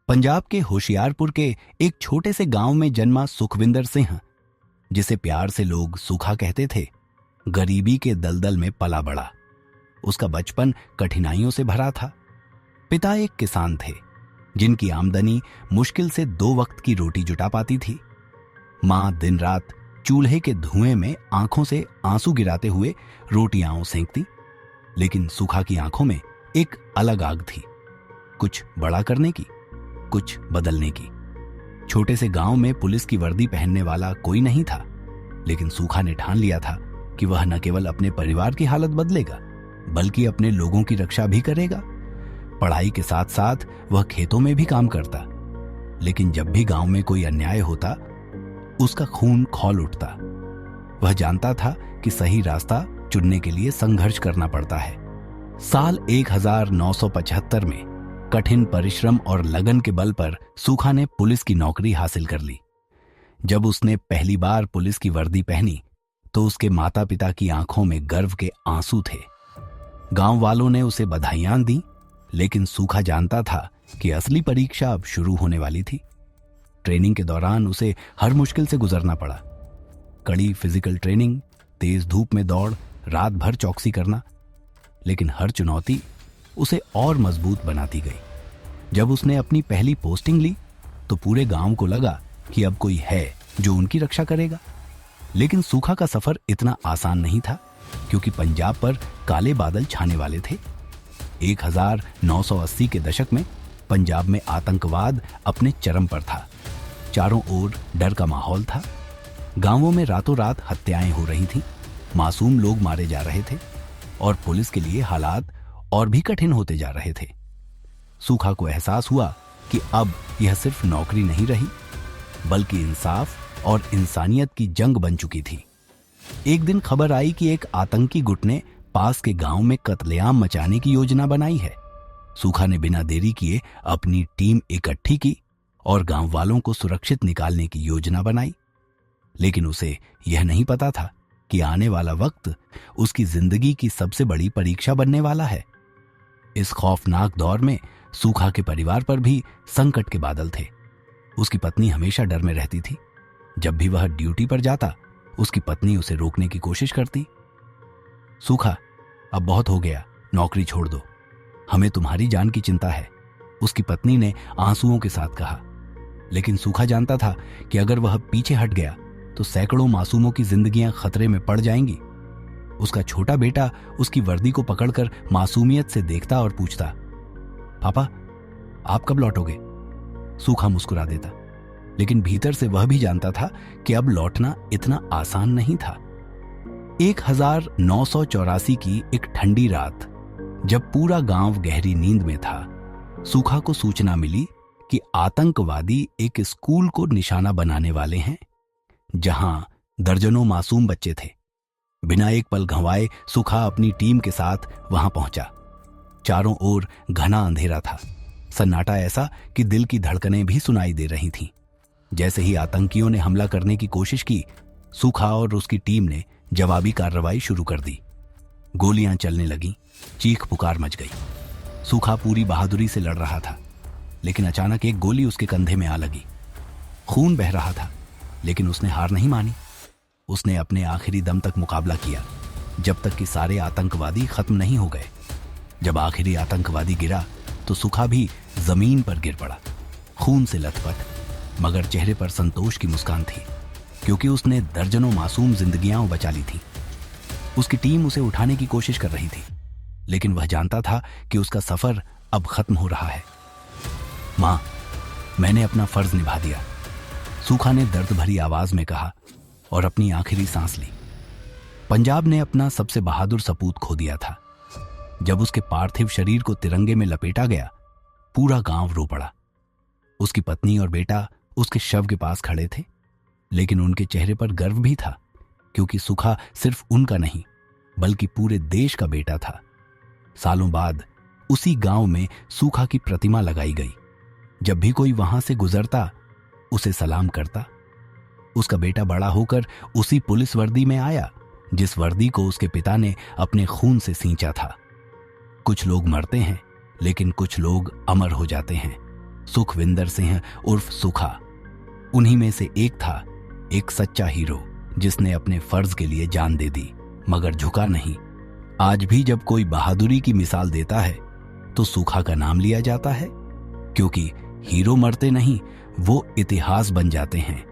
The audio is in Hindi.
पंजाब के होशियारपुर के एक छोटे से गांव में जन्मा सुखविंदर सिंह, जिसे प्यार से लोग सूखा कहते थे, गरीबी के दलदल में पला बड़ा। उसका बचपन कठिनाइयों से भरा था। पिता एक किसान थे, जिनकी आमदनी मुश्किल से 2 वक्त की रोटी जुटा पाती थी। मां दिन रात चूल्हे के धुएं में आंखों से आंसू गिराते हुए रोटियां सेंकती, लेकिन सूखा की आंखों में एक अलग आग थी, कुछ बड़ा करने की, कुछ बदलने की। छोटे से गांव में पुलिस की वर्दी पहनने वाला कोई नहीं था, लेकिन सूखा ने ठान लिया था कि वह न केवल अपने परिवार की हालत बदलेगा, बल्कि अपने लोगों की रक्षा भी करेगा। पढ़ाई के साथ साथ वह खेतों में भी काम करता, लेकिन जब भी गांव में कोई अन्याय होता, उसका खून खौल उठता। वह जानता था कि सही रास्ता चुनने के लिए संघर्ष करना पड़ता है। साल 1975 में कठिन परिश्रम और लगन के बल पर सूखा ने पुलिस की नौकरी हासिल कर ली। जब उसने पहली बार पुलिस की वर्दी पहनी तो उसके माता पिता की आंखों में गर्व के आंसू थे। गांव वालों ने उसे बधाइयां दी, लेकिन सूखा जानता था कि असली परीक्षा अब शुरू होने वाली थी। ट्रेनिंग के दौरान उसे हर मुश्किल से गुजरना पड़ा। कड़ी फिजिकल ट्रेनिंग, तेज धूप में दौड़, रात भर चौकसी करना, लेकिन हर चुनौती उसे और मजबूत बनाती गई। जब उसने अपनी पहली पोस्टिंग ली तो पूरे गांव को लगा कि अब कोई है जो उनकी रक्षा करेगा। लेकिन सूखा का सफर इतना आसान नहीं था, क्योंकि पंजाब पर काले बादल छाने वाले थे। 1980 के दशक में पंजाब में आतंकवाद अपने चरम पर था। चारों ओर डर का माहौल था। गांवों में रातों रात हत्याएं हो रही थीं, मासूम लोग मारे जा रहे थे और पुलिस के लिए हालात और भी कठिन होते जा रहे थे। सूखा को एहसास हुआ कि अब यह सिर्फ नौकरी नहीं रही, बल्कि इंसाफ और इंसानियत की जंग बन चुकी थी। एक दिन खबर आई कि एक आतंकी गुट ने पास के गांव में कत्लेआम मचाने की योजना बनाई है। सूखा ने बिना देरी किए अपनी टीम इकट्ठी की और गांव वालों को सुरक्षित निकालने की योजना बनाई। लेकिन उसे यह नहीं पता था कि आने वाला वक्त उसकी जिंदगी की सबसे बड़ी परीक्षा बनने वाला है। इस खौफनाक दौर में सूखा के परिवार पर भी संकट के बादल थे। उसकी पत्नी हमेशा डर में रहती थी। जब भी वह ड्यूटी पर जाता, उसकी पत्नी उसे रोकने की कोशिश करती। सूखा, अब बहुत हो गया, नौकरी छोड़ दो, हमें तुम्हारी जान की चिंता है, उसकी पत्नी ने आंसुओं के साथ कहा। लेकिन सूखा जानता था कि अगर वह पीछे हट गया तो सैकड़ों मासूमों की जिंदगियां खतरे में पड़ जाएंगी। उसका छोटा बेटा उसकी वर्दी को पकड़कर मासूमियत से देखता और पूछता, पापा, आप कब लौटोगे? सूखा मुस्कुरा देता, लेकिन भीतर से वह भी जानता था कि अब लौटना इतना आसान नहीं था। 1984 की एक ठंडी रात, जब पूरा गांव गहरी नींद में था, सूखा को सूचना मिली कि आतंकवादी एक स्कूल को निशाना बनाने वाले हैं, जहां दर्जनों मासूम बच्चे थे। बिना एक पल गंवाए सूखा अपनी टीम के साथ वहां पहुंचा। चारों ओर घना अंधेरा था, सन्नाटा ऐसा कि दिल की धड़कनें भी सुनाई दे रही थीं। जैसे ही आतंकियों ने हमला करने की कोशिश की, सूखा और उसकी टीम ने जवाबी कार्रवाई शुरू कर दी। गोलियां चलने लगीं, चीख पुकार मच गई। सूखा पूरी बहादुरी से लड़ रहा था, लेकिन अचानक एक गोली उसके कंधे में आ लगी। खून बह रहा था, लेकिन उसने हार नहीं मानी। उसने अपने आखिरी दम तक मुकाबला किया, जब तक कि सारे आतंकवादी खत्म नहीं हो गए। जब आखिरी आतंकवादी गिरा तो सूखा भी जमीन पर गिर पड़ा, खून से लथपथ, मगर चेहरे पर संतोष की मुस्कान थी, क्योंकि उसने दर्जनों मासूम जिंदगियां बचा ली थी। उसकी टीम उसे उठाने की कोशिश कर रही थी, लेकिन वह जानता था कि उसका सफर अब खत्म हो रहा है। मां, मैंने अपना फर्ज निभा दिया, सूखा ने दर्द भरी आवाज में कहा और अपनी आखिरी सांस ली। पंजाब ने अपना सबसे बहादुर सपूत खो दिया था। जब उसके पार्थिव शरीर को तिरंगे में लपेटा गया, पूरा गांव रो पड़ा। उसकी पत्नी और बेटा उसके शव के पास खड़े थे, लेकिन उनके चेहरे पर गर्व भी था, क्योंकि सूखा सिर्फ उनका नहीं, बल्कि पूरे देश का बेटा था। सालों बाद उसी गांव में सूखा की प्रतिमा लगाई गई। जब भी कोई वहां से गुजरता, उसे सलाम करता। उसका बेटा बड़ा होकर उसी पुलिस वर्दी में आया, जिस वर्दी को उसके पिता ने अपने खून से सींचा था। कुछ लोग मरते हैं, लेकिन कुछ लोग अमर हो जाते हैं। सुखविंदर सिंह उर्फ सुखा उन्हीं में से एक था, एक सच्चा हीरो जिसने अपने फर्ज के लिए जान दे दी मगर झुका नहीं। आज भी जब कोई बहादुरी की मिसाल देता है तो सुखा का नाम लिया जाता है, क्योंकि हीरो मरते नहीं, वो इतिहास बन जाते हैं।